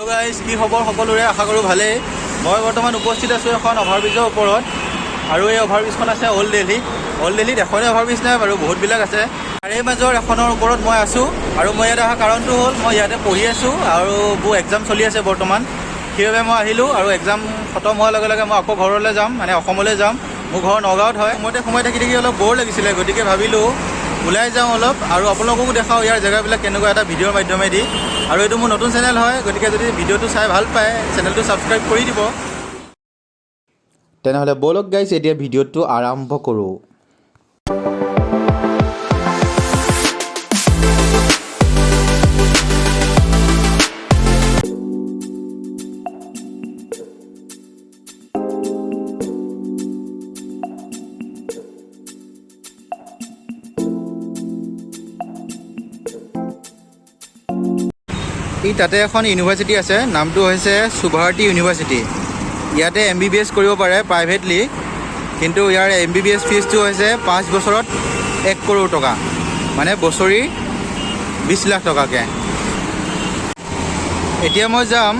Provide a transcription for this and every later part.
Hello' guys, কি খবৰ সকলোৰে? আশা কৰোঁ ভালেই। মই বৰ্তমান উপস্থিত আছোঁ এখন অভাৰব্ৰিজৰ ওপৰত, আৰু এই অভাৰব্ৰিজখন আছে অল্ড দিল্লীত। অল্ড দিল্লীত এখনেই অভাৰব্ৰিজ নাই বাৰু, বহুতবিলাক আছে। তাৰে মাজৰ এখনৰ ওপৰত মই আছোঁ, আৰু মই ইয়াত অহা কাৰণটো হ'ল মই ইয়াতে পঢ়ি আছোঁ আৰু মোৰ এক্সাম চলি আছে বৰ্তমান। সেইবাবে মই আহিলোঁ, আৰু এক্সাম খতম হোৱাৰ লগে লগে মই আকৌ ঘৰলৈ যাম, মানে অসমলৈ যাম। মোৰ ঘৰ নগাঁৱত হয়। সোমাই থাকি অলপ ব'ৰ লাগিছিলে, গতিকে ভাবিলোঁ ওলাই যাওঁ অলপ, আৰু আপোনালোককো দেখাওঁ ইয়াৰ জেগাবিলাক কেনেকুৱা এটা ভিডিঅ'ৰ মাধ্যমেদি। আৰু এইটো মোৰ নতুন চেনেল হয়, গতিকে যদি ভিডিঅ'টো চাই ভাল পায় চেনেলটো ছাবস্ক্ৰাইব কৰি দিব। তেনেহ'লে ব'লক গাইজ, এতিয়া ভিডিঅ'টো আৰম্ভ কৰোঁ। তাতে এখন ইউনিভাৰ্চিটি আছে, নামটো হৈছে সুভাৰতী ইউনিভাৰ্চিটি। ইয়াতে MBBS কৰিব পাৰে প্ৰাইভেটলি, কিন্তু ইয়াৰ MBBS ফিজটো হৈছে 5 বছৰত 1 কৰোৰ টকা, মানে বছৰি 20 লাখ টকাকৈ। এতিয়া মই যাম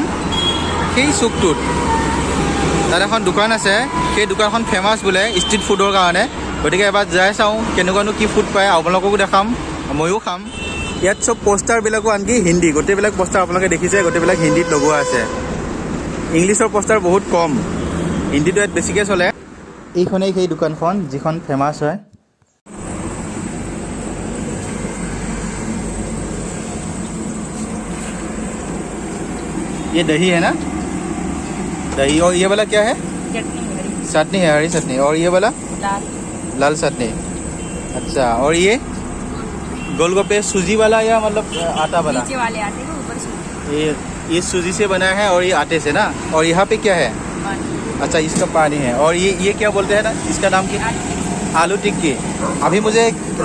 সেই চুকটোত, তাত এখন দোকান আছে। সেই দোকানখন ফেমাছ বোলে ষ্ট্ৰীট ফুডৰ কাৰণে, গতিকে এবাৰ যাই চাওঁ কেনেকুৱানো কি ফুড পায়, আপোনালোককো দেখাম, ময়ো খাম। ইয়াত চব পোষ্টাৰবিলাকো আনকি হিন্দী, গোটেইবিলাক পোষ্টাৰ আপোনালোকে দেখিছে, গোটেইবিলাক হিন্দীত লগোৱা আছে। ইংলিছৰ পোষ্টাৰ বহুত কম, হিন্দীটো ইয়াত বেছিকৈ চলে। এইখনেই সেই দোকানখন যিখন ফেমাছ হয়। ये दही है ना, दही। और ये वाला क्या है? चटनी है, हरी चटनी। और ये वाला लाल चटनी। अच्छा, और ये गोलगप्पे सूजी वाला या मतलब आटा वाला? नीचे वाले आटे को ऊपर सूजी। ये सूजी से बना है और ये आटे से ना। और यहाँ पे क्या है? अच्छा, इसका पानी है। और ये क्या बोलते हैं ना, इसका नाम क्या? आलू टिक्की। अभी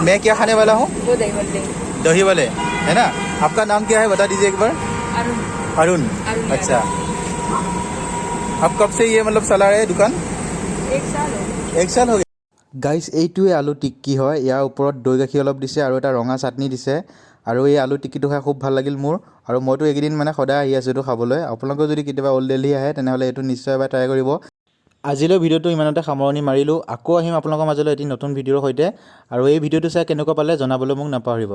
मैं क्या खाने वाला हूँ? दही वाले है ना। आपका नाम क्या है बता दीजिए एक बार। अरुण। अच्छा, अब कब से ये मतलब चला रहे हैं दुकान? 1 साल हो गया। গাইজ, এইটোৱে আলু টিক্কি হয়। ইয়াৰ ওপৰত দৈ গাখীৰ অলপ দিছে আৰু এটা ৰঙা চাটনি দিছে, আৰু এই আলু টিক্কিটো খাই খুব ভাল লাগিল মোৰ। আৰু মইতো এইকেইদিন মানে সদায় আহি আছোঁ এইটো খাবলৈ। আপোনালোকেও যদি কেতিয়াবা অল্ড দিল্লী আহে তেনেহ'লে এইটো নিশ্চয় এবাৰ ট্ৰাই কৰিব। আজিলৈ ভিডিঅ'টো ইমানতে সামৰণি মাৰিলোঁ। আকৌ আহিম আপোনালোকৰ মাজলৈ এটি নতুন ভিডিঅ'ৰ সৈতে, আৰু এই ভিডিঅ'টো চাই কেনেকুৱা পালে জনাবলৈ মোক নাপাহৰিব।